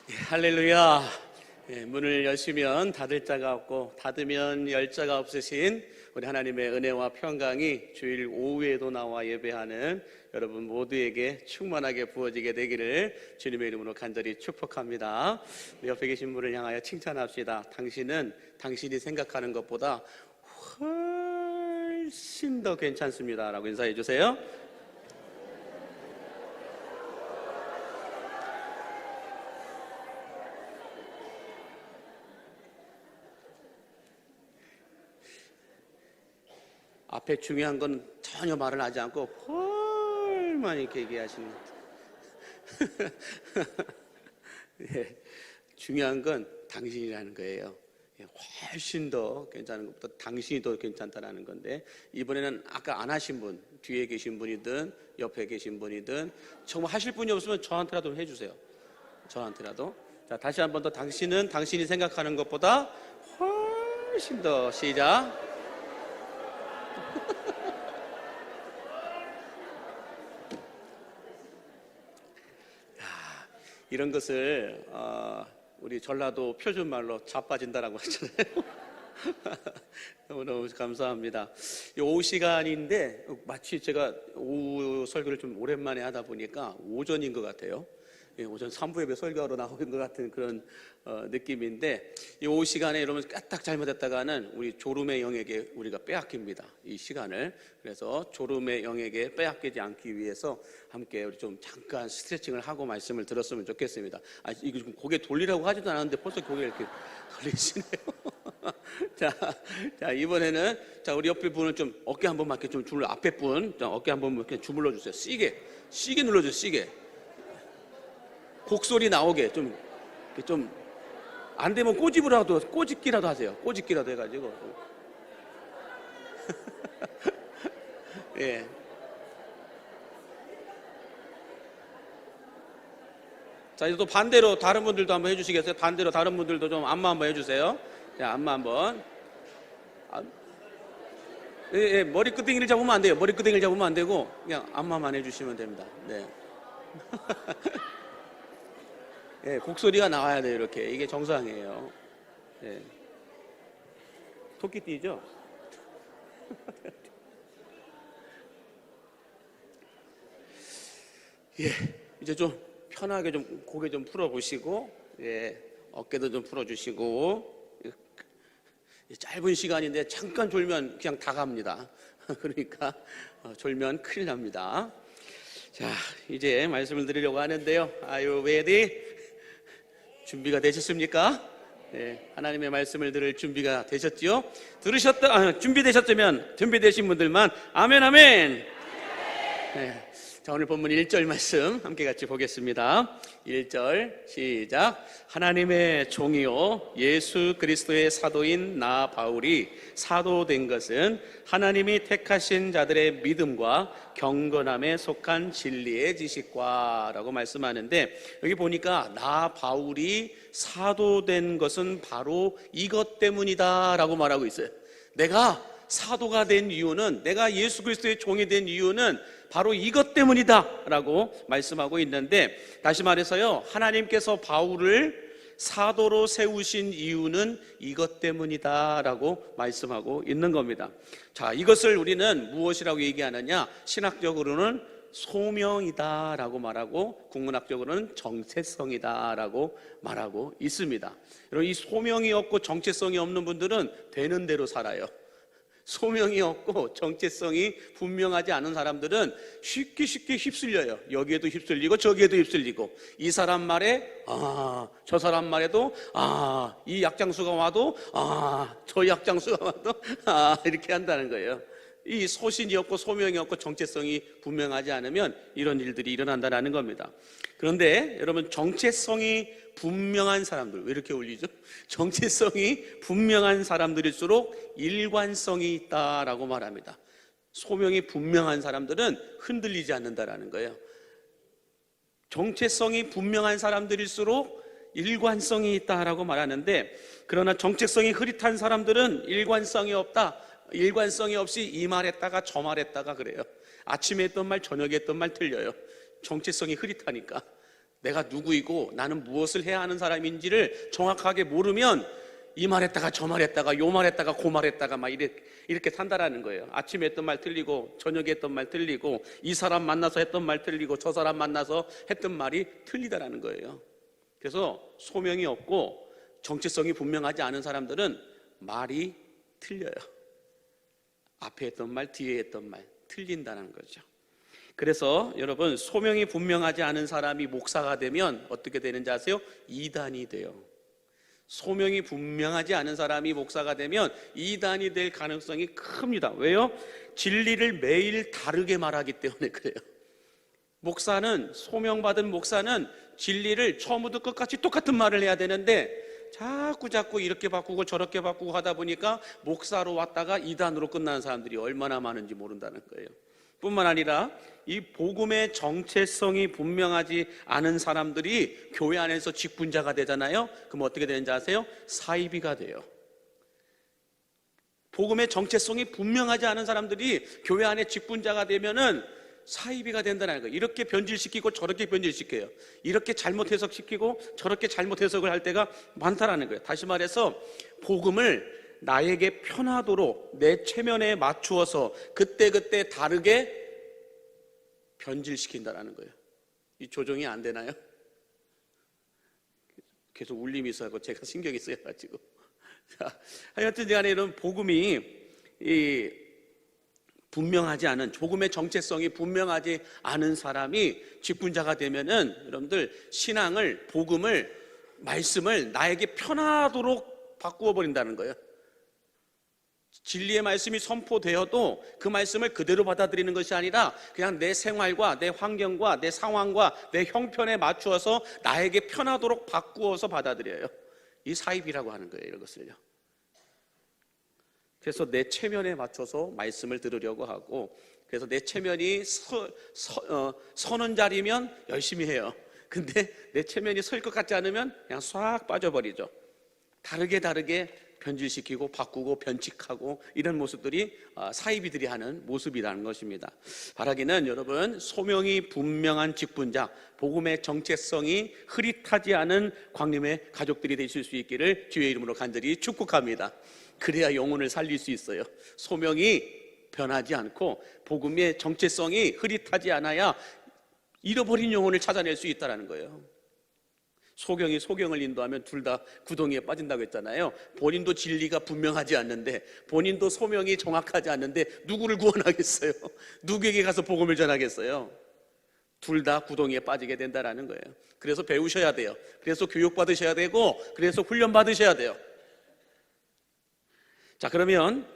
할렐루야. 문을 여시면 닫을 자가 없고 닫으면 열 자가 없으신 우리 하나님의 은혜와 평강이 주일 오후에도 나와 예배하는 여러분 모두에게 충만하게 부어지게 되기를 주님의 이름으로 간절히 축복합니다. 옆에 계신 분을 향하여 칭찬합시다. 당신은 당신이 생각하는 것보다 훨씬 더 괜찮습니다 라고 인사해 주세요. 앞에 중요한 건 전혀 말을 하지 않고 헐만 이렇게 얘기하시는 예, 중요한 건 당신이라는 거예요. 훨씬 더 괜찮은 것보다 당신이 더 괜찮다라는 건데, 이번에는 아까 안 하신 분, 뒤에 계신 분이든 옆에 계신 분이든 정말 하실 분이 없으면 저한테라도 해주세요. 저한테라도. 자, 다시 한 번 더. 당신은 당신이 생각하는 것보다 훨씬 더. 시작. 이런 것을 우리 전라도 표준말로 자빠진다라고 하잖아요. 너무너무 감사합니다. 오후 시간인데 마치 제가 오후 설교를 좀 오랜만에 하다 보니까 오전인 것 같아요. 오전 3부 예배 설교하러 나오는 것 같은 그런 느낌인데, 이 오후 시간에 여러분 까딱 잘못했다가는 우리 졸음의 영에게 우리가 빼앗깁니다, 이 시간을. 그래서 졸음의 영에게 빼앗기지 않기 위해서 함께 우리 좀 잠깐 스트레칭을 하고 말씀을 들었으면 좋겠습니다. 이거 좀 고개 돌리라고 하지도 않았는데 벌써 고개 이렇게 돌리시네요. 자, 이번에는 우리 옆에 분을 좀 어깨 한 번만 이렇게 좀 주물러, 앞에 분 어깨 한 번만 이렇게 주물러 주세요. 시게 눌러주세요. 시게. 곡소리 나오게 좀 안 되면 꼬집기라도 하세요. 꼬집기라도 해가지고. 예. 자, 이제 또 반대로 다른 분들도 한번 해주시겠어요? 반대로 다른 분들도 좀 안마 한번 해주세요. 자, 안마 한번. 예, 머리끄댕이를 잡으면 안 돼요. 머리끄댕이를 잡으면 안 되고 그냥 안마만 해주시면 됩니다. 네. 예, 곡소리가 나와야 돼요. 이렇게. 이게 정상이에요. 예. 토끼띠죠? 예, 이제 좀 편하게 좀 고개 좀 풀어보시고, 예, 어깨도 좀 풀어주시고. 짧은 시간인데 잠깐 졸면 그냥 다 갑니다. 그러니까 졸면 큰일 납니다. 자, 이제 말씀을 드리려고 하는데요. Are you ready? 준비가 되셨습니까? 네, 하나님의 말씀을 들을 준비가 되셨지요? 준비되셨다면 준비되신 분들만 아멘 아멘. 네, 자, 오늘 본문 1절 말씀 함께 같이 보겠습니다. 1절 시작. 하나님의 종이요 예수 그리스도의 사도인 나 바울이 사도된 것은 하나님이 택하신 자들의 믿음과 경건함에 속한 진리의 지식과 라고 말씀하는데, 여기 보니까 나 바울이 사도된 것은 바로 이것 때문이다 라고 말하고 있어요. 내가 사도가 된 이유는, 내가 예수 그리스도의 종이 된 이유는 바로 이것 때문이다 라고 말씀하고 있는데, 다시 말해서요, 하나님께서 바울을 사도로 세우신 이유는 이것 때문이다 라고 말씀하고 있는 겁니다. 자, 이것을 우리는 무엇이라고 얘기하느냐? 신학적으로는 소명이다 라고 말하고, 국문학적으로는 정체성이다 라고 말하고 있습니다. 여러분, 이 소명이 없고 정체성이 없는 분들은 되는 대로 살아요. 소명이 없고 정체성이 분명하지 않은 사람들은 쉽게 휩쓸려요. 여기에도 휩쓸리고 저기에도 휩쓸리고, 이 사람 말에 저 사람 말에도 이 약장수가 와도 저 약장수가 와도 이렇게 한다는 거예요. 이 소신이 없고 소명이 없고 정체성이 분명하지 않으면 이런 일들이 일어난다는 겁니다. 그런데 여러분, 정체성이 분명한 사람들, 왜 이렇게 울리죠? 정체성이 분명한 사람들일수록 일관성이 있다라고 말합니다. 소명이 분명한 사람들은 흔들리지 않는다라는 거예요. 정체성이 분명한 사람들일수록 일관성이 있다라고 말하는데, 그러나 정체성이 흐릿한 사람들은 일관성이 없다, 일관성이 없이 이 말했다가 저 말했다가 그래요. 아침에 했던 말 저녁에 했던 말 틀려요. 정체성이 흐릿하니까. 내가 누구이고 나는 무엇을 해야 하는 사람인지를 정확하게 모르면 이 말했다가 저 말했다가 요 말했다가 고 말했다가 막 이렇게 산다라는 거예요. 아침에 했던 말 틀리고 저녁에 했던 말 틀리고 이 사람 만나서 했던 말 틀리고 저 사람 만나서 했던 말이 틀리다라는 거예요. 그래서 소명이 없고 정체성이 분명하지 않은 사람들은 말이 틀려요. 앞에 했던 말 뒤에 했던 말 틀린다는 거죠. 그래서 여러분, 소명이 분명하지 않은 사람이 목사가 되면 어떻게 되는지 아세요? 이단이 돼요. 소명이 분명하지 않은 사람이 목사가 되면 이단이 될 가능성이 큽니다. 왜요? 진리를 매일 다르게 말하기 때문에 그래요. 목사는, 소명받은 목사는 진리를 처음부터 끝까지 똑같은 말을 해야 되는데 자꾸 이렇게 바꾸고 저렇게 바꾸고 하다 보니까 목사로 왔다가 이단으로 끝나는 사람들이 얼마나 많은지 모른다는 거예요. 뿐만 아니라 이 복음의 정체성이 분명하지 않은 사람들이 교회 안에서 직분자가 되잖아요. 그럼 어떻게 되는지 아세요? 사이비가 돼요. 복음의 정체성이 분명하지 않은 사람들이 교회 안에 직분자가 되면은 사이비가 된다는 거예요. 이렇게 변질시키고 저렇게 변질시켜요. 이렇게 잘못 해석시키고 저렇게 잘못 해석을 할 때가 많다라는 거예요. 다시 말해서 복음을 나에게 편하도록 내 체면에 맞추어서 그때그때 다르게 변질시킨다라는 거예요. 이 조정이 안 되나요? 계속 울림이 있어서 제가 신경이 쓰여가지고. 자, 하여튼 간에 이런 복음이 분명하지 않은, 복음의 정체성이 분명하지 않은 사람이 직분자가 되면은 여러분들 신앙을, 복음을, 말씀을 나에게 편하도록 바꾸어 버린다는 거예요. 진리의 말씀이 선포되어도 그 말씀을 그대로 받아들이는 것이 아니라 그냥 내 생활과 내 환경과 내 상황과 내 형편에 맞추어서 나에게 편하도록 바꾸어서 받아들여요. 이 사입이라고 하는 거예요, 이것을요. 그래서 내 체면에 맞춰서 말씀을 들으려고 하고, 그래서 내 체면이 서는 자리면 열심히 해요. 근데 내 체면이 설 것 같지 않으면 그냥 싹 빠져버리죠. 다르게 변질시키고 바꾸고 변칙하고 이런 모습들이 사이비들이 하는 모습이라는 것입니다. 바라기는 여러분, 소명이 분명한 직분자, 복음의 정체성이 흐릿하지 않은 광림의 가족들이 되실 수 있기를 주의 이름으로 간절히 축복합니다. 그래야 영혼을 살릴 수 있어요. 소명이 변하지 않고 복음의 정체성이 흐릿하지 않아야 잃어버린 영혼을 찾아낼 수 있다는 거예요. 소경이 소경을 인도하면 둘 다 구덩이에 빠진다고 했잖아요. 본인도 진리가 분명하지 않는데, 본인도 소명이 정확하지 않는데 누구를 구원하겠어요? 누구에게 가서 복음을 전하겠어요? 둘 다 구덩이에 빠지게 된다는 거예요. 그래서 배우셔야 돼요. 그래서 교육받으셔야 되고, 그래서 훈련받으셔야 돼요. 자, 그러면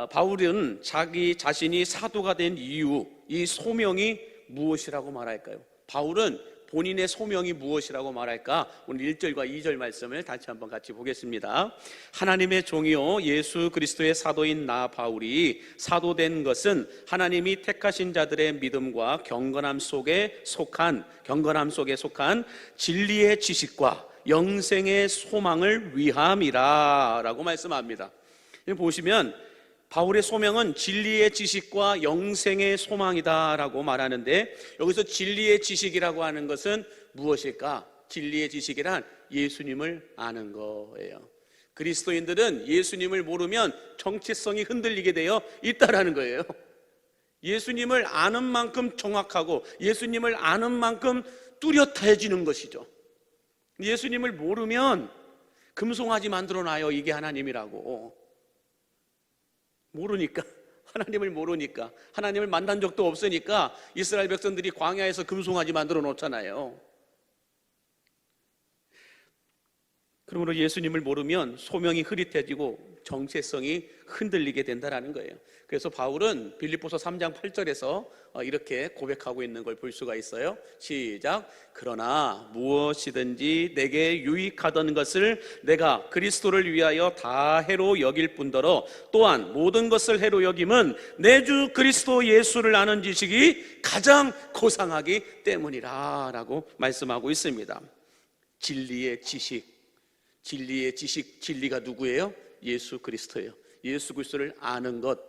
바울은 자기 자신이 사도가 된 이유, 이 소명이 무엇이라고 말할까요? 바울은 본인의 소명이 무엇이라고 말할까? 오늘 1절과 2절 말씀을 다시 한번 같이 보겠습니다. 하나님의 종이요 예수 그리스도의 사도인 나 바울이 사도된 것은 하나님이 택하신 자들의 믿음과 경건함 속에 속한 진리의 지식과 영생의 소망을 위함이라 라고 말씀합니다. 보시면 바울의 소명은 진리의 지식과 영생의 소망이다라고 말하는데, 여기서 진리의 지식이라고 하는 것은 무엇일까? 진리의 지식이란 예수님을 아는 거예요. 그리스도인들은 예수님을 모르면 정체성이 흔들리게 되어 있다라는 거예요. 예수님을 아는 만큼 정확하고 예수님을 아는 만큼 뚜렷해지는 것이죠. 예수님을 모르면 금송아지 만들어놔요. 이게 하나님이라고. 모르니까, 하나님을 모르니까, 하나님을 만난 적도 없으니까 이스라엘 백성들이 광야에서 금송아지 만들어 놓잖아요. 그러므로 예수님을 모르면 소명이 흐릿해지고 정체성이 흔들리게 된다는 거예요. 그래서 바울은 빌립보서 3장 8절에서 이렇게 고백하고 있는 걸 볼 수가 있어요. 시작. 그러나 무엇이든지 내게 유익하던 것을 내가 그리스도를 위하여 다 해로 여길 뿐더러 또한 모든 것을 해로 여김은 내 주 그리스도 예수를 아는 지식이 가장 고상하기 때문이라 라고 말씀하고 있습니다. 진리의 지식, 진리가 누구예요? 예수 그리스도예요. 예수 그리스도를 아는 것,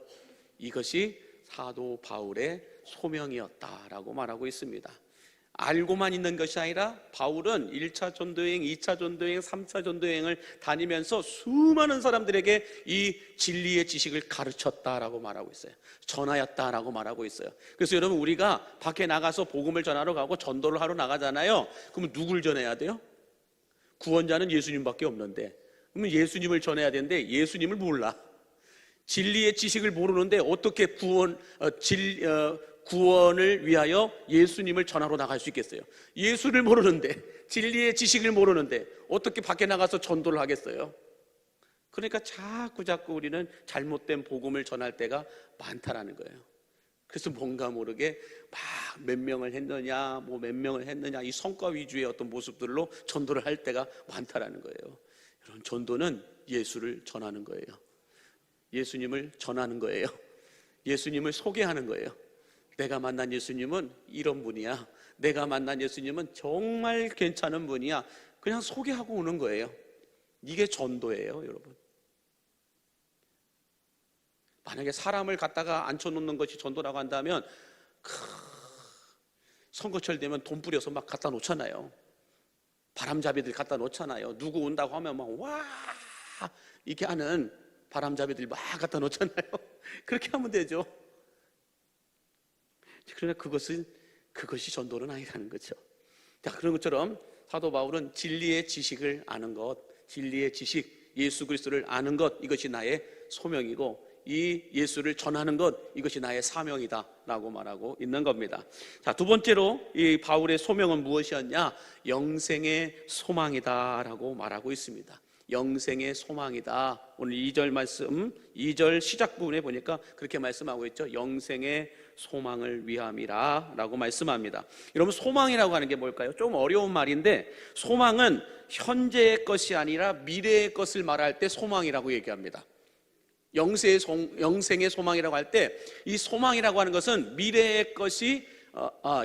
이것이 사도 바울의 소명이었다라고 말하고 있습니다. 알고만 있는 것이 아니라 바울은 1차 전도여행, 2차 전도여행, 3차 전도여행을 다니면서 수많은 사람들에게 이 진리의 지식을 가르쳤다라고 말하고 있어요. 전하였다라고 말하고 있어요. 그래서 여러분, 우리가 밖에 나가서 복음을 전하러 가고 전도를 하러 나가잖아요. 그러면 누굴 전해야 돼요? 구원자는 예수님밖에 없는데, 그러면 예수님을 전해야 되는데 예수님을 몰라. 진리의 지식을 모르는데 어떻게 구원을 위하여 예수님을 전하러 나갈 수 있겠어요? 예수를 모르는데, 진리의 지식을 모르는데 어떻게 밖에 나가서 전도를 하겠어요? 그러니까 자꾸 우리는 잘못된 복음을 전할 때가 많다라는 거예요. 그래서 뭔가 모르게 막 몇 명을 했느냐, 뭐 몇 명을 했느냐, 이 성과 위주의 어떤 모습들로 전도를 할 때가 많다라는 거예요. 여러분, 전도는 예수를 전하는 거예요. 예수님을 전하는 거예요. 예수님을 소개하는 거예요. 내가 만난 예수님은 이런 분이야. 내가 만난 예수님은 정말 괜찮은 분이야. 그냥 소개하고 오는 거예요. 이게 전도예요, 여러분. 만약에 사람을 갖다가 앉혀놓는 것이 전도라고 한다면 선거철 되면 돈 뿌려서 막 갖다 놓잖아요. 바람잡이들 갖다 놓잖아요. 누구 온다고 하면 막 와 이렇게 하는 바람잡이들 막 갖다 놓잖아요. 그렇게 하면 되죠. 그러나 그것이 전도는 아니라는 거죠. 자, 그런 것처럼 사도 바울은 진리의 지식을 아는 것, 진리의 지식, 예수 그리스도를 아는 것, 이것이 나의 소명이고, 이 예수를 전하는 것, 이것이 나의 사명이다 라고 말하고 있는 겁니다. 자, 두 번째로 이 바울의 소명은 무엇이었냐? 영생의 소망이다 라고 말하고 있습니다. 영생의 소망이다. 오늘 2절 말씀, 2절 시작 부분에 보니까 그렇게 말씀하고 있죠. 영생의 소망을 위함이라 라고 말씀합니다. 여러분, 소망이라고 하는 게 뭘까요? 좀 어려운 말인데, 소망은 현재의 것이 아니라 미래의 것을 말할 때 소망이라고 얘기합니다. 영생의 소망이라고 할 때, 이 소망이라고 하는 것은 미래의 것이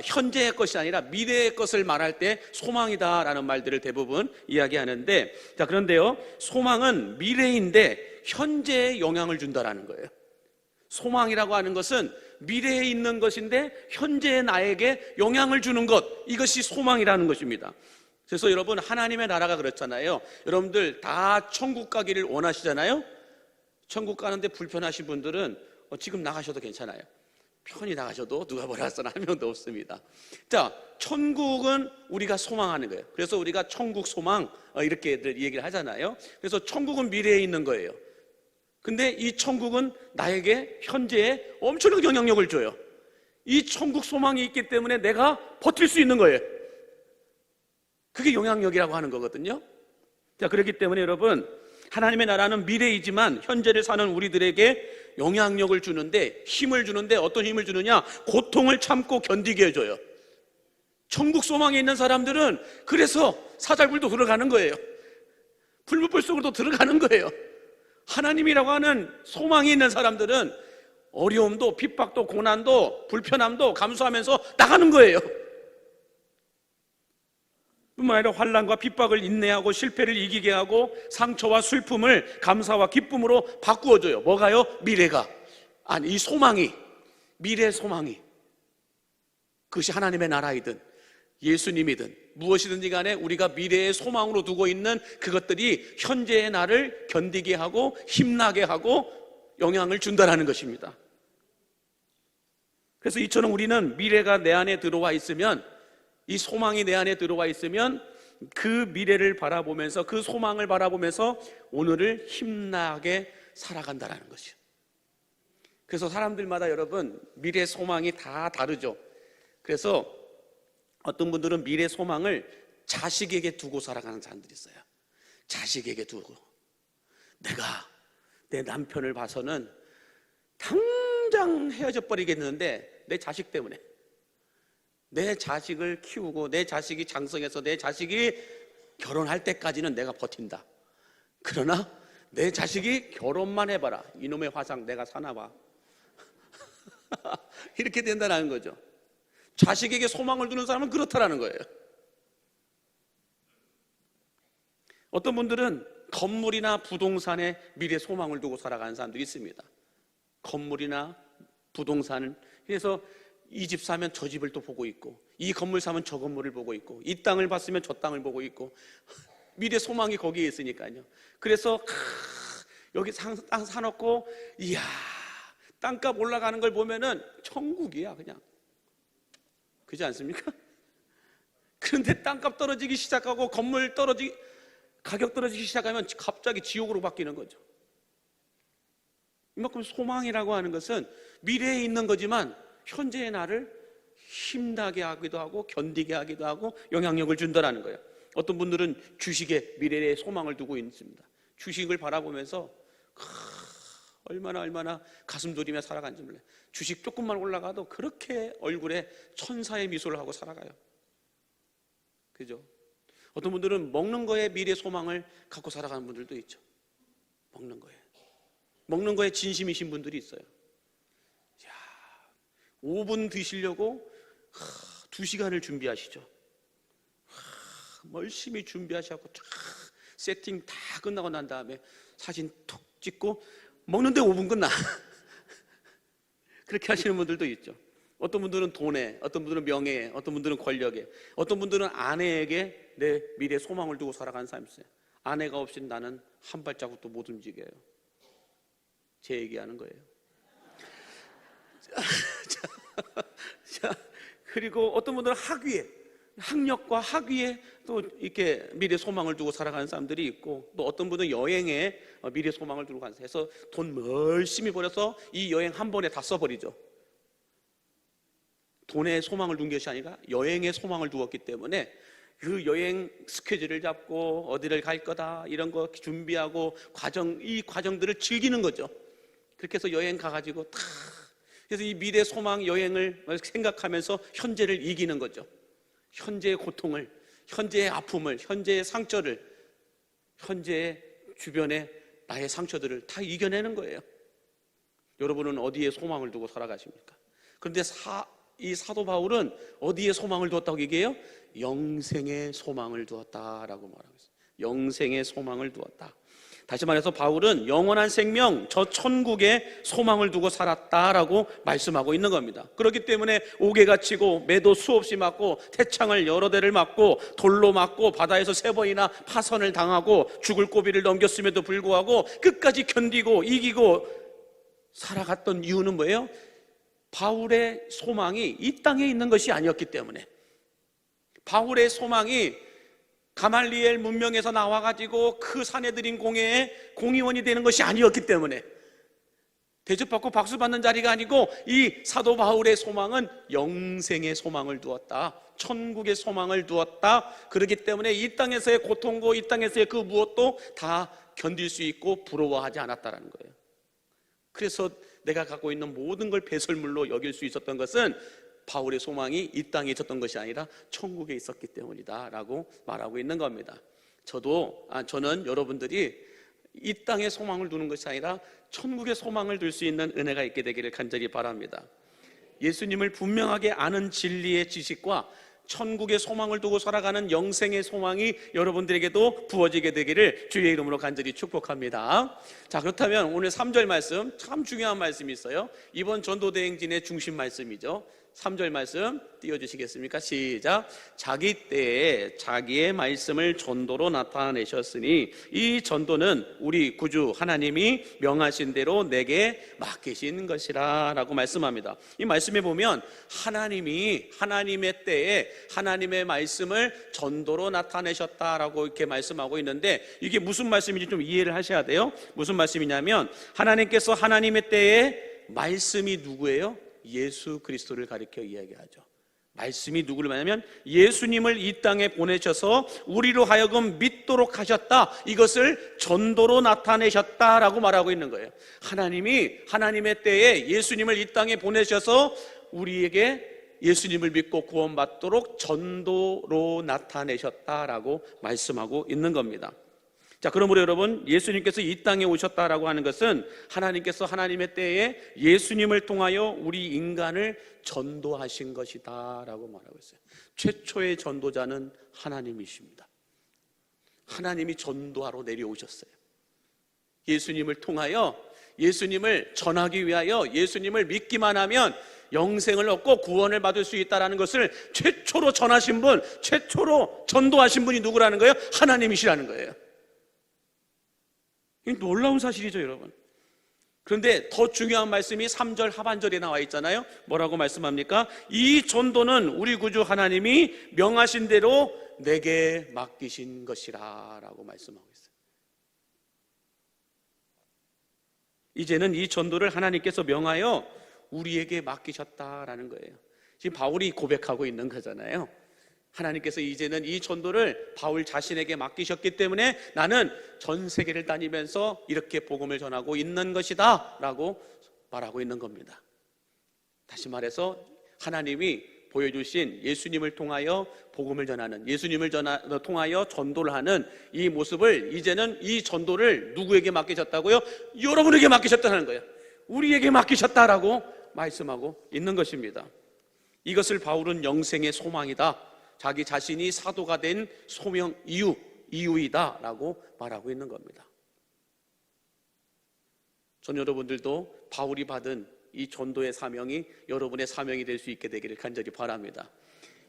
현재의 것이 아니라 미래의 것을 말할 때 소망이다라는 말들을 대부분 이야기하는데, 자, 그런데요, 소망은 미래인데 현재에 영향을 준다라는 거예요. 소망이라고 하는 것은 미래에 있는 것인데 현재의 나에게 영향을 주는 것, 이것이 소망이라는 것입니다. 그래서 여러분, 하나님의 나라가 그렇잖아요. 여러분들 다 천국 가기를 원하시잖아요. 천국 가는데 불편하신 분들은 지금 나가셔도 괜찮아요. 편히 나가셔도 누가 뭐라 써나 한 명도 없습니다. 자, 천국은 우리가 소망하는 거예요. 그래서 우리가 천국 소망 이렇게 얘기를 하잖아요. 그래서 천국은 미래에 있는 거예요. 근데 이 천국은 나에게 현재에 엄청난 영향력을 줘요. 이 천국 소망이 있기 때문에 내가 버틸 수 있는 거예요. 그게 영향력이라고 하는 거거든요. 자, 그렇기 때문에 여러분, 하나님의 나라는 미래이지만 현재를 사는 우리들에게 영향력을 주는데, 힘을 주는데, 어떤 힘을 주느냐? 고통을 참고 견디게 해줘요. 천국 소망에 있는 사람들은 그래서 사자굴도 들어가는 거예요. 불못불 속으로도 들어가는 거예요. 하나님이라고 하는 소망이 있는 사람들은 어려움도, 핍박도, 고난도, 불편함도 감수하면서 나가는 거예요. 뿐만 아니라 환난과 핍박을 인내하고 실패를 이기게 하고 상처와 슬픔을 감사와 기쁨으로 바꾸어줘요. 뭐가요? 미래가. 아니, 이 소망이, 미래 소망이, 그것이 하나님의 나라이든 예수님이든 무엇이든지 간에 우리가 미래의 소망으로 두고 있는 그것들이 현재의 나를 견디게 하고 힘나게 하고 영향을 준다는 것입니다. 그래서 이처럼 우리는 미래가 내 안에 들어와 있으면, 이 소망이 내 안에 들어와 있으면 그 미래를 바라보면서, 그 소망을 바라보면서 오늘을 힘나게 살아간다는 것이죠. 그래서 사람들마다 여러분, 미래 소망이 다 다르죠. 그래서 어떤 분들은 미래 소망을 자식에게 두고 살아가는 사람들이 있어요. 자식에게 두고, 내가 내 남편을 봐서는 당장 헤어져 버리겠는데 내 자식 때문에, 내 자식을 키우고 내 자식이 장성해서 내 자식이 결혼할 때까지는 내가 버틴다. 그러나 내 자식이 결혼만 해봐라, 이놈의 화상 내가 사나봐. 이렇게 된다는 거죠. 자식에게 소망을 두는 사람은 그렇다라는 거예요. 어떤 분들은 건물이나 부동산에 미래 소망을 두고 살아가는 사람들이 있습니다. 건물이나 부동산을, 그래서 이 집 사면 저 집을 또 보고 있고, 이 건물 사면 저 건물을 보고 있고, 이 땅을 봤으면 저 땅을 보고 있고, 미래 소망이 거기에 있으니까요. 그래서 여기 땅 사놓고, 이야, 땅값 올라가는 걸 보면은 천국이야 그냥. 그렇지 않습니까? 그런데 땅값 떨어지기 시작하고 건물 가격 떨어지기 시작하면 갑자기 지옥으로 바뀌는 거죠. 이만큼 소망이라고 하는 것은 미래에 있는 거지만 현재의 나를 힘나게 하기도 하고 견디게 하기도 하고 영향력을 준다는 거예요. 어떤 분들은 주식에 미래에 소망을 두고 있습니다. 주식을 바라보면서 얼마나 가슴 졸이며 살아간지 몰라요. 주식 조금만 올라가도 그렇게 얼굴에 천사의 미소를 하고 살아가요. 그죠? 어떤 분들은 먹는 거에 미래 소망을 갖고 살아가는 분들도 있죠. 먹는 거에 진심이신 분들이 있어요. 5분 드시려고 2시간을 준비하시죠. 열심히 준비하시고 세팅 다 끝나고 난 다음에 사진 톡 찍고 먹는데 5분 끝나. 그렇게 하시는 분들도 있죠. 어떤 분들은 돈에, 어떤 분들은 명예에, 어떤 분들은 권력에, 어떤 분들은 아내에게 내 미래 소망을 두고 살아가는 사람이 있어요. 아내가 없인 나는 한 발자국도 못 움직여요. 제 얘기하는 거예요. 그리고 어떤 분들은 학력과 학위에 또 이렇게 미래 소망을 두고 살아가는 사람들이 있고, 또 어떤 분은 여행에 미래 소망을 두고 가서 해서 돈 열심히 벌여서 이 여행 한 번에 다 써버리죠. 돈에 소망을 둔 것이 아니라 여행에 소망을 두었기 때문에 그 여행 스케줄을 잡고 어디를 갈 거다 이런 거 준비하고 이 과정들을 즐기는 거죠. 그렇게 해서 여행 가가지고 그래서 이 미래 소망 여행을 생각하면서 현재를 이기는 거죠. 현재의 고통을, 현재의 아픔을, 현재의 상처를, 현재의 주변의 나의 상처들을 다 이겨내는 거예요. 여러분은 어디에 소망을 두고 살아가십니까? 그런데 이 사도 바울은 어디에 소망을 두었다고 얘기해요? 영생의 소망을 두었다라고 말하고 있어요. 영생의 소망을 두었다. 다시 말해서 바울은 영원한 생명, 저 천국에 소망을 두고 살았다라고 말씀하고 있는 겁니다. 그렇기 때문에 옥에 갇히고 매도 수없이 맞고 태창을 여러 대를 맞고 돌로 맞고 바다에서 3번이나 파선을 당하고 죽을 고비를 넘겼음에도 불구하고 끝까지 견디고 이기고 살아갔던 이유는 뭐예요? 바울의 소망이 이 땅에 있는 것이 아니었기 때문에, 바울의 소망이 가말리엘 문명에서 나와가지고 그 사내들인 공회의 공의원이 되는 것이 아니었기 때문에, 대접받고 박수 받는 자리가 아니고 이 사도 바울의 소망은 영생의 소망을 두었다, 천국의 소망을 두었다. 그렇기 때문에 이 땅에서의 고통고 이 땅에서의 그 무엇도 다 견딜 수 있고 부러워하지 않았다는 거예요. 그래서 내가 갖고 있는 모든 걸 배설물로 여길 수 있었던 것은 바울의 소망이 이 땅에 있었던 것이 아니라 천국에 있었기 때문이다 라고 말하고 있는 겁니다. 저는 여러분들이 이 땅에 소망을 두는 것이 아니라 천국에 소망을 둘 수 있는 은혜가 있게 되기를 간절히 바랍니다. 예수님을 분명하게 아는 진리의 지식과 천국의 소망을 두고 살아가는 영생의 소망이 여러분들에게도 부어지게 되기를 주의 이름으로 간절히 축복합니다. 자, 그렇다면 오늘 3절 말씀, 참 중요한 말씀이 있어요. 이번 전도대행진의 중심 말씀이죠. 3절 말씀 띄워주시겠습니까? 시작. 자기 때에 자기의 말씀을 전도로 나타내셨으니 이 전도는 우리 구주 하나님이 명하신 대로 내게 맡기신 것이라 라고 말씀합니다. 이 말씀에 보면 하나님이 하나님의 때에 하나님의 말씀을 전도로 나타내셨다라고 이렇게 말씀하고 있는데, 이게 무슨 말씀인지 좀 이해를 하셔야 돼요. 무슨 말씀이냐면 하나님께서 하나님의 때에 말씀이 누구예요? 예수 그리스도를 가리켜 이야기하죠. 말씀이 누구를 말하냐면 예수님을 이 땅에 보내셔서 우리로 하여금 믿도록 하셨다, 이것을 전도로 나타내셨다라고 말하고 있는 거예요. 하나님이 하나님의 때에 예수님을 이 땅에 보내셔서 우리에게 예수님을 믿고 구원받도록 전도로 나타내셨다라고 말씀하고 있는 겁니다. 자, 그러므로 여러분, 예수님께서 이 땅에 오셨다라고 하는 것은 하나님께서 하나님의 때에 예수님을 통하여 우리 인간을 전도하신 것이다 라고 말하고 있어요. 최초의 전도자는 하나님이십니다. 하나님이 전도하러 내려오셨어요. 예수님을 통하여 예수님을 전하기 위하여 예수님을 믿기만 하면 영생을 얻고 구원을 받을 수 있다는 것을 최초로 전하신 분, 최초로 전도하신 분이 누구라는 거예요? 하나님이시라는 거예요. 이 놀라운 사실이죠, 여러분. 그런데 더 중요한 말씀이 3절 하반절에 나와 있잖아요. 뭐라고 말씀합니까? 이 전도는 우리 구주 하나님이 명하신 대로 내게 맡기신 것이라 라고 말씀하고 있어요. 이제는 이 전도를 하나님께서 명하여 우리에게 맡기셨다라는 거예요. 지금 바울이 고백하고 있는 거잖아요. 하나님께서 이제는 이 전도를 바울 자신에게 맡기셨기 때문에 나는 전 세계를 다니면서 이렇게 복음을 전하고 있는 것이다 라고 말하고 있는 겁니다. 다시 말해서 하나님이 보여주신 예수님을 통하여 복음을 전하는, 예수님을 통하여 전도를 하는 이 모습을 이제는 이 전도를 누구에게 맡기셨다고요? 여러분에게 맡기셨다는 거예요. 우리에게 맡기셨다라고 말씀하고 있는 것입니다. 이것을 바울은 영생의 소망이다, 자기 자신이 사도가 된 소명 이유이다 라고 말하고 있는 겁니다. 전 여러분들도 바울이 받은 이 전도의 사명이 여러분의 사명이 될 수 있게 되기를 간절히 바랍니다.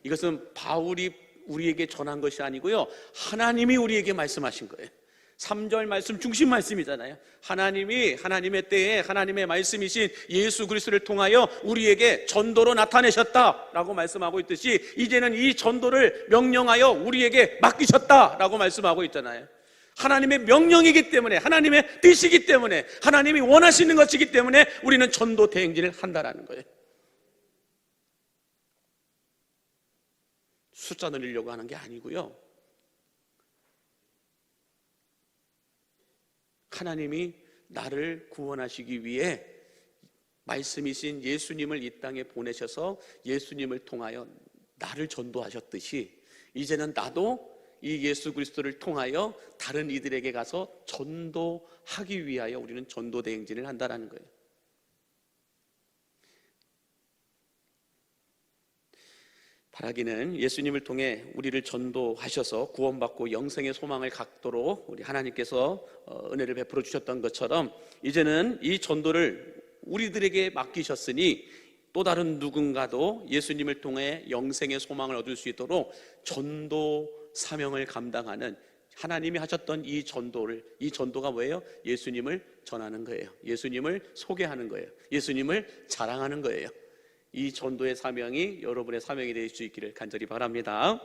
이것은 바울이 우리에게 전한 것이 아니고요, 하나님이 우리에게 말씀하신 거예요. 3절 말씀 중심 말씀이잖아요. 하나님이 하나님의 때에 하나님의 말씀이신 예수 그리스도를 통하여 우리에게 전도로 나타내셨다라고 말씀하고 있듯이 이제는 이 전도를 명령하여 우리에게 맡기셨다라고 말씀하고 있잖아요. 하나님의 명령이기 때문에, 하나님의 뜻이기 때문에, 하나님이 원하시는 것이기 때문에 우리는 전도 대행진을 한다라는 거예요. 숫자 늘리려고 하는 게 아니고요, 하나님이 나를 구원하시기 위해 말씀이신 예수님을 이 땅에 보내셔서 예수님을 통하여 나를 전도하셨듯이 이제는 나도 이 예수 그리스도를 통하여 다른 이들에게 가서 전도하기 위하여 우리는 전도 대행진을 한다는 거예요. 바라기는 예수님을 통해 우리를 전도하셔서 구원받고 영생의 소망을 갖도록 우리 하나님께서 은혜를 베풀어 주셨던 것처럼 이제는 이 전도를 우리들에게 맡기셨으니 또 다른 누군가도 예수님을 통해 영생의 소망을 얻을 수 있도록 전도 사명을 감당하는, 하나님이 하셨던 이 전도가 뭐예요? 예수님을 전하는 거예요. 예수님을 소개하는 거예요. 예수님을 자랑하는 거예요. 이 전도의 사명이 여러분의 사명이 될 수 있기를 간절히 바랍니다.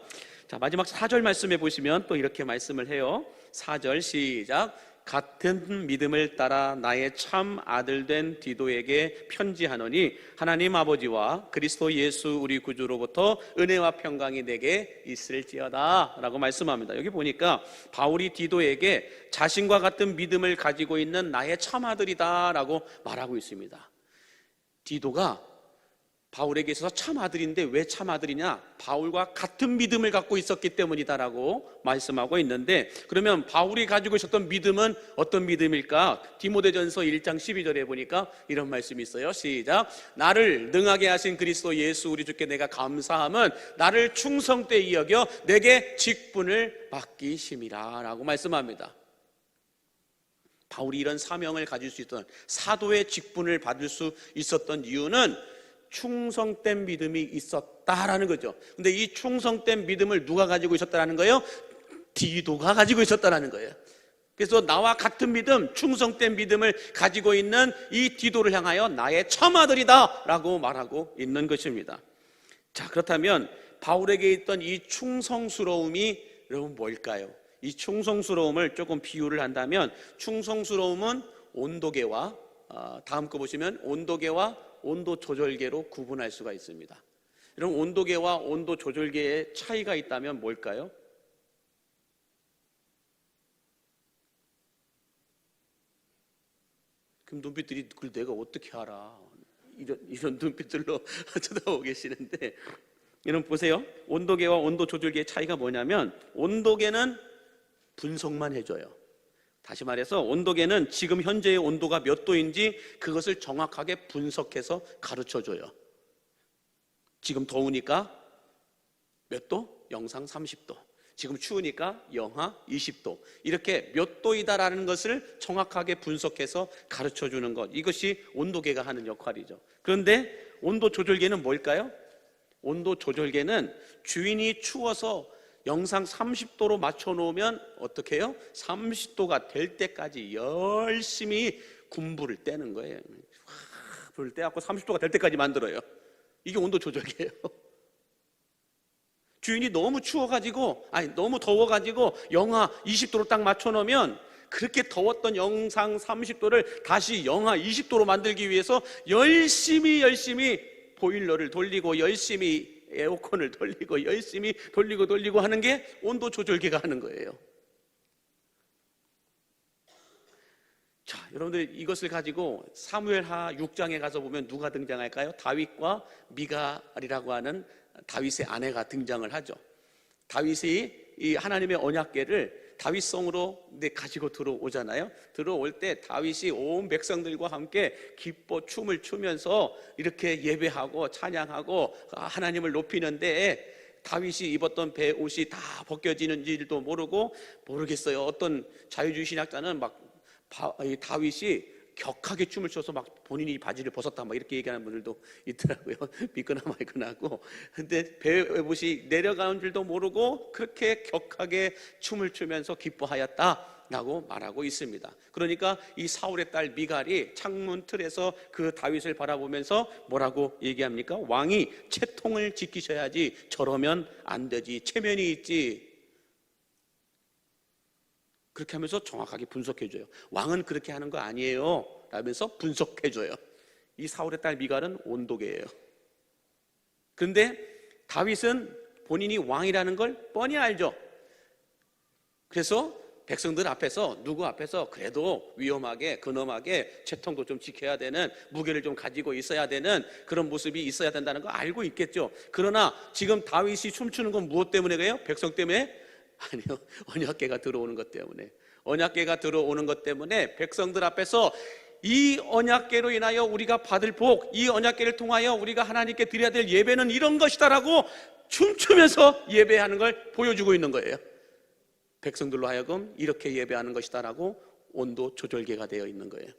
자, 마지막 4절 말씀에 보시면 또 이렇게 말씀을 해요. 4절 시작. 같은 믿음을 따라 나의 참 아들 된 디도에게 편지하노니 하나님 아버지와 그리스도 예수 우리 구주로부터 은혜와 평강이 내게 있을지어다 라고 말씀합니다. 여기 보니까 바울이 디도에게 자신과 같은 믿음을 가지고 있는 나의 참 아들이다 라고 말하고 있습니다. 디도가 바울에게 있어서 참 아들인데 왜 참 아들이냐? 바울과 같은 믿음을 갖고 있었기 때문이다라고 말씀하고 있는데, 그러면 바울이 가지고 있었던 믿음은 어떤 믿음일까? 디모데전서 1장 12절에 보니까 이런 말씀이 있어요. 시작. 나를 능하게 하신 그리스도 예수 우리 주께 내가 감사함은 나를 충성되이 여겨 내게 직분을 맡기심이라 라고 말씀합니다. 바울이 이런 사명을 가질 수 있던, 사도의 직분을 받을 수 있었던 이유는 충성된 믿음이 있었다라는 거죠. 근데 이 충성된 믿음을 누가 가지고 있었다라는 거예요? 디도가 가지고 있었다라는 거예요. 그래서 나와 같은 믿음, 충성된 믿음을 가지고 있는 이 디도를 향하여 나의 참아들이다 라고 말하고 있는 것입니다. 자, 그렇다면 바울에게 있던 이 충성스러움이 여러분 뭘까요? 이 충성스러움을 조금 비유를 한다면, 충성스러움은 온도계와 다음 거 보시면 온도계와 온도 조절계로 구분할 수가 있습니다. 이런 온도계와 온도 조절계의 차이가 있다면 뭘까요? 그럼 눈빛들이 그걸 내가 어떻게 알아? 이런 눈빛들로 쳐다보고 계시는데, 여러분 보세요. 온도계와 온도 조절계의 차이가 뭐냐면, 온도계는 분석만 해줘요. 다시 말해서 온도계는 지금 현재의 온도가 몇 도인지 그것을 정확하게 분석해서 가르쳐줘요. 지금 더우니까 몇 도? 영상 30도. 지금 추우니까 영하 20도. 이렇게 몇 도이다라는 것을 정확하게 분석해서 가르쳐주는 것, 이것이 온도계가 하는 역할이죠. 그런데 온도 조절계는 뭘까요? 온도 조절계는 주인이 추워서 영상 30도로 맞춰놓으면 어떻게 해요? 30도가 될 때까지 열심히 군불을 떼는 거예요. 불을 떼갖고 30도가 될 때까지 만들어요. 이게 온도 조절기예요. 주인이 너무 추워가지고, 너무 더워가지고 영하 20도로 딱 맞춰놓으면 그렇게 더웠던 영상 30도를 다시 영하 20도로 만들기 위해서 열심히 보일러를 돌리고 열심히 에어컨을 돌리고 열심히 돌리고 하는 게 온도 조절기가 하는 거예요. 자, 여러분들 이것을 가지고 사무엘하 6장에 가서 보면 누가 등장할까요? 다윗과 미갈이라고 하는 다윗의 아내가 등장을 하죠. 다윗이 이 하나님의 언약궤를 다윗성으로 가지고 들어오잖아요. 들어올 때 다윗이 온 백성들과 함께 기뻐 춤을 추면서 이렇게 예배하고 찬양하고 하나님을 높이는데 다윗이 입었던 베옷이 다 벗겨지는지도 모르겠어요. 어떤 자유주의신학자는 다윗이 격하게 춤을 춰서 본인이 바지를 벗었다 이렇게 얘기하는 분들도 있더라고요. 믿거나 말거나 하고. 근데 베옷이 내려가는 줄도 모르고 그렇게 격하게 춤을 추면서 기뻐하였다라고 말하고 있습니다. 그러니까 이 사울의 딸 미갈이 창문 틀에서 그 다윗을 바라보면서 뭐라고 얘기합니까? 왕이 채통을 지키셔야지 저러면 안 되지, 체면이 있지. 그렇게 하면서 정확하게 분석해줘요. 왕은 그렇게 하는 거 아니에요 라면서 분석해줘요. 이 사울의 딸 미갈은 온도계예요. 그런데 다윗은 본인이 왕이라는 걸 뻔히 알죠. 그래서 백성들 앞에서, 누구 앞에서 그래도 위험하게 근엄하게 채통도 좀 지켜야 되는, 무게를 좀 가지고 있어야 되는 그런 모습이 있어야 된다는 거 알고 있겠죠. 그러나 지금 다윗이 춤추는 건 무엇 때문에 그래요? 백성 때문에? 아니요, 언약궤가 들어오는 것 때문에. 언약궤가 들어오는 것 때문에 백성들 앞에서 이 언약궤로 인하여 우리가 받을 복, 이 언약궤를 통하여 우리가 하나님께 드려야 될 예배는 이런 것이다라고 춤추면서 예배하는 걸 보여주고 있는 거예요. 백성들로 하여금 이렇게 예배하는 것이다라고 온도 조절계가 되어 있는 거예요.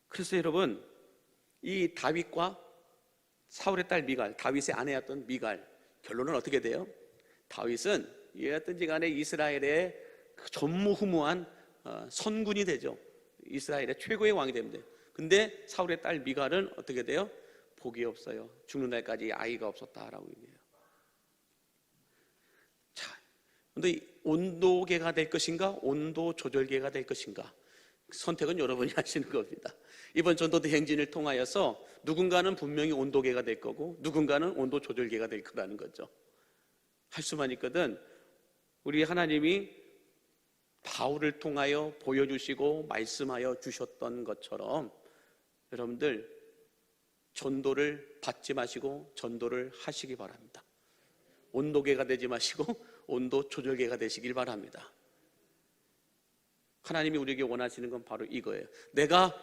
그래서 여러분, 이 다윗과 사울의 딸 미갈, 다윗의 아내였던 미갈, 결론은 어떻게 돼요? 다윗은 어떤지 간에 이스라엘의 전무후무한 선군이 되죠. 이스라엘의 최고의 왕이 됩니다. 근데 사울의 딸 미갈은 어떻게 돼요? 복이 없어요. 죽는 날까지 아이가 없었다라고 얘기해요. 자, 근데 온도계가 될 것인가? 온도 조절계가 될 것인가? 선택은 여러분이 하시는 겁니다. 이번 전도대 행진을 통하여서 누군가는 분명히 온도계가 될 거고 누군가는 온도 조절계가 될 거라는 거죠. 할 수만 있거든. 우리 하나님이 바울을 통하여 보여주시고 말씀하여 주셨던 것처럼 여러분들 전도를 받지 마시고 전도를 하시기 바랍니다. 온도계가 되지 마시고 온도 조절계가 되시길 바랍니다. 하나님이 우리에게 원하시는 건 바로 이거예요. 내가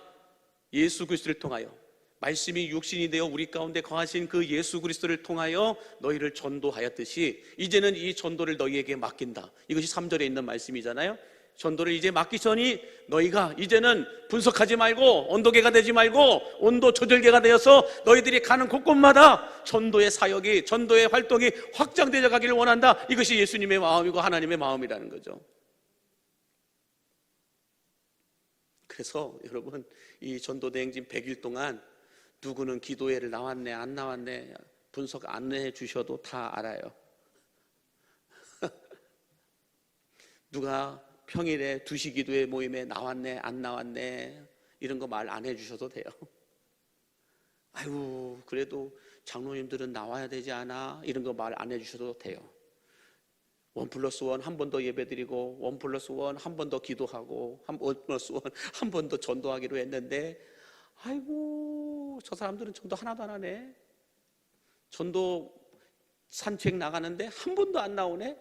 예수 그리스도를 통하여, 말씀이 육신이 되어 우리 가운데 거하신 그 예수 그리스도를 통하여 너희를 전도하였듯이 이제는 이 전도를 너희에게 맡긴다. 이것이 3절에 있는 말씀이잖아요. 전도를 이제 맡기시니 너희가 이제는 분석하지 말고 온도계가 되지 말고 온도 조절계가 되어서 너희들이 가는 곳곳마다 전도의 사역이, 전도의 활동이 확장되어 가기를 원한다. 이것이 예수님의 마음이고 하나님의 마음이라는 거죠. 그래서 여러분, 이 전도대행진 100일 동안 누구는 기도회를 나왔네 안 나왔네 분석 안 해주셔도 다 알아요. 누가 평일에 2시 기도회 모임에 나왔네 안 나왔네 이런 거 말 안 해주셔도 돼요. 아이고 그래도 장로님들은 나와야 되지 않아 이런 거 말 안 해주셔도 돼요. 1+1 한 번 더 예배드리고 1+1 한 번 더 기도하고 1+1 한 번 더 전도하기로 했는데 아이고 저 사람들은 전도 하나도 안 하네. 전도 산책 나가는데 한 번도 안 나오네.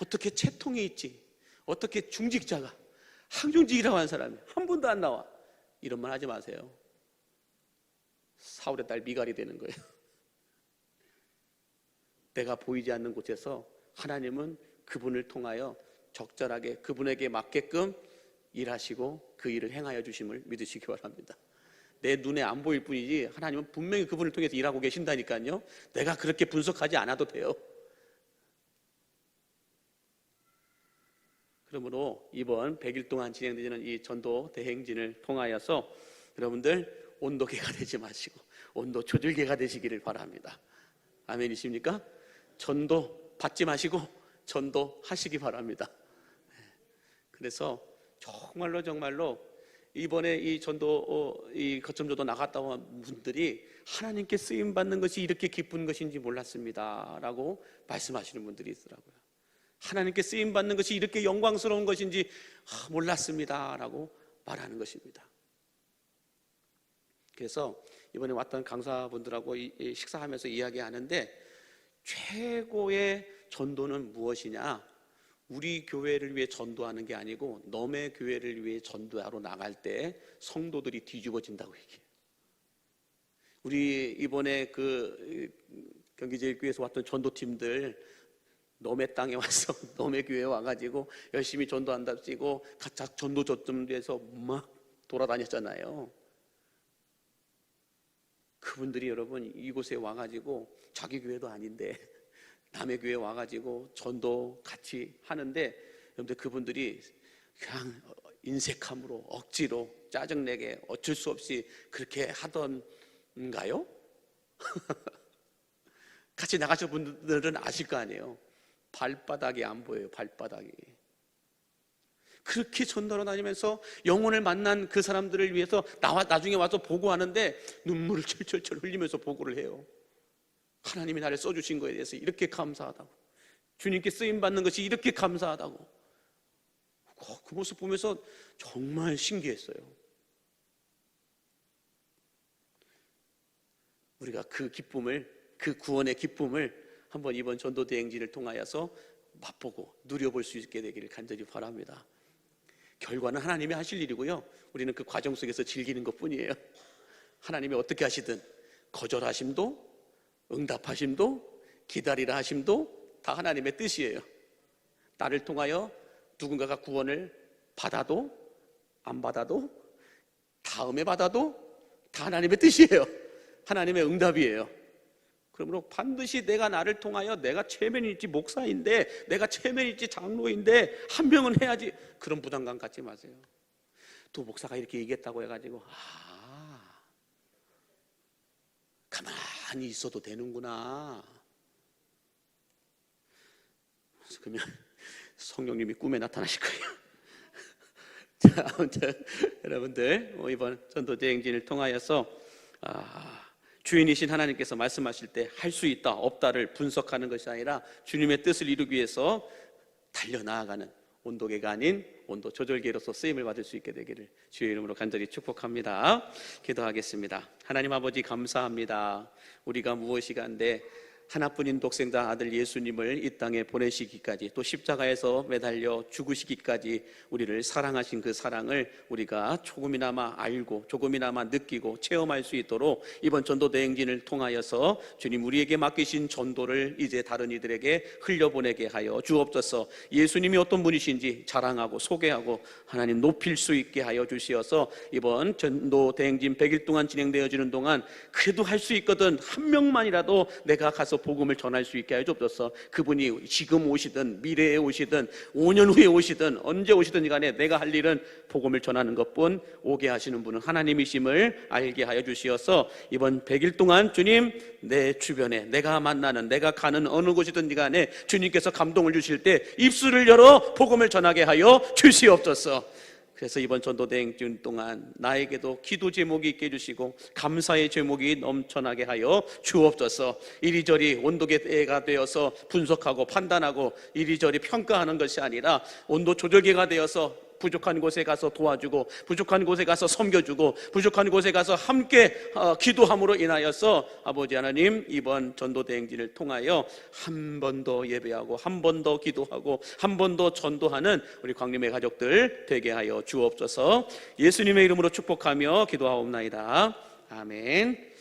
어떻게 채통이 있지? 어떻게 중직자가 항중직이라고 하는 사람이 한 번도 안 나와. 이런 말 하지 마세요. 사울의 딸 미갈이 되는 거예요. 내가 보이지 않는 곳에서 하나님은 그분을 통하여 적절하게 그분에게 맞게끔 일하시고 그 일을 행하여 주심을 믿으시기 바랍니다. 내 눈에 안 보일 뿐이지 하나님은 분명히 그분을 통해서 일하고 계신다니까요. 내가 그렇게 분석하지 않아도 돼요. 그러므로 이번 100일 동안 진행되는 이 전도 대행진을 통하여서 여러분들 온도계가 되지 마시고 온도 조절계가 되시기를 바랍니다. 아멘이십니까? 전도 받지 마시고 전도하시기 바랍니다. 그래서 정말로 이번에 이 전도 이 거점조도 나갔다 온 분들이 하나님께 쓰임 받는 것이 이렇게 기쁜 것인지 몰랐습니다라고 말씀하시는 분들이 있더라고요. 하나님께 쓰임 받는 것이 이렇게 영광스러운 것인지 몰랐습니다라고 말하는 것입니다. 그래서 이번에 왔던 강사분들하고 식사하면서 이야기하는데 최고의 전도는 무엇이냐? 우리 교회를 위해 전도하는 게 아니고 너의 교회를 위해 전도하러 나갈 때 성도들이 뒤집어진다고 얘기해요. 우리 이번에 그 경기제일교회에서 왔던 전도팀들 너의 땅에 와서 너의 교회에 와가지고 열심히 전도한다고 쓰고 각자 전도 저점에서 막 돌아다녔잖아요. 그분들이 여러분 이곳에 와가지고 자기 교회도 아닌데 남의 교회에 와가지고 전도 같이 하는데 여러분들 그분들이 그냥 인색함으로 억지로 짜증내게 어쩔 수 없이 그렇게 하던가요? 같이 나가신 분들은 아실 거 아니에요. 발바닥이 안 보여요. 발바닥이. 그렇게 전도로 다니면서 영혼을 만난 그 사람들을 위해서 나중에 와서 보고하는데 눈물을 철철철 흘리면서 보고를 해요. 하나님이 나를 써주신 거에 대해서 이렇게 감사하다고, 주님께 쓰임받는 것이 이렇게 감사하다고. 그 모습 보면서 정말 신기했어요. 우리가 그 기쁨을, 그 구원의 기쁨을 한번 이번 전도대행진을 통하여서 맛보고 누려볼 수 있게 되기를 간절히 바랍니다. 결과는 하나님이 하실 일이고요, 우리는 그 과정 속에서 즐기는 것뿐이에요. 하나님이 어떻게 하시든 거절하심도 응답하심도 기다리라 하심도 다 하나님의 뜻이에요. 나를 통하여 누군가가 구원을 받아도 안 받아도 다음에 받아도 다 하나님의 뜻이에요. 하나님의 응답이에요. 그러므로 반드시 내가 나를 통하여 내가 체면일지 목사인데 내가 체면일지 장로인데 한 명은 해야지, 그런 부담감 갖지 마세요. 또 목사가 이렇게 얘기했다고 해가지고 가만히 있어도 되는구나. 그러면 성령님이 꿈에 나타나실 거예요. 자, 아무튼 여러분들 이번 전도대행진을 통하여서 주인이신 하나님께서 말씀하실 때 할 수 있다 없다를 분석하는 것이 아니라 주님의 뜻을 이루기 위해서 달려나아가는 온도계가 아닌 온도 조절계로서 쓰임을 받을 수 있게 되기를 주의 이름으로 간절히 축복합니다. 기도하겠습니다. 하나님 아버지 감사합니다. 우리가 무엇이가 한데 하나뿐인 독생자 아들 예수님을 이 땅에 보내시기까지, 또 십자가에서 매달려 죽으시기까지 우리를 사랑하신 그 사랑을 우리가 조금이나마 알고 조금이나마 느끼고 체험할 수 있도록 이번 전도대행진을 통하여서 주님 우리에게 맡기신 전도를 이제 다른 이들에게 흘려보내게 하여 주옵소서. 예수님이 어떤 분이신지 자랑하고 소개하고 하나님 높일 수 있게 하여 주시어서 이번 전도대행진 100일 동안 진행되어지는 동안 그래도 할 수 있거든 한 명만이라도 내가 가서 복음을 전할 수 있게 하여 주옵소서. 그분이 지금 오시든 미래에 오시든 5년 후에 오시든 언제 오시든 간에 내가 할 일은 복음을 전하는 것뿐, 오게 하시는 분은 하나님이심을 알게 하여 주시어서 이번 100일 동안 주님 내 주변에 내가 만나는 내가 가는 어느 곳이든 간에 주님께서 감동을 주실 때 입술을 열어 복음을 전하게 하여 주시옵소서. 그래서 이번 전도대행진 동안 나에게도 기도 제목이 있게 해주시고 감사의 제목이 넘쳐나게 하여 주옵소서. 이리저리 온도계가 되어서 분석하고 판단하고 이리저리 평가하는 것이 아니라 온도 조절계가 되어서 부족한 곳에 가서 도와주고 부족한 곳에 가서 섬겨주고 부족한 곳에 가서 함께 기도함으로 인하여서 아버지 하나님 이번 전도대행진을 통하여 한 번 더 예배하고 한 번 더 기도하고 한 번 더 전도하는 우리 광림의 가족들 되게 하여 주옵소서. 예수님의 이름으로 축복하며 기도하옵나이다. 아멘.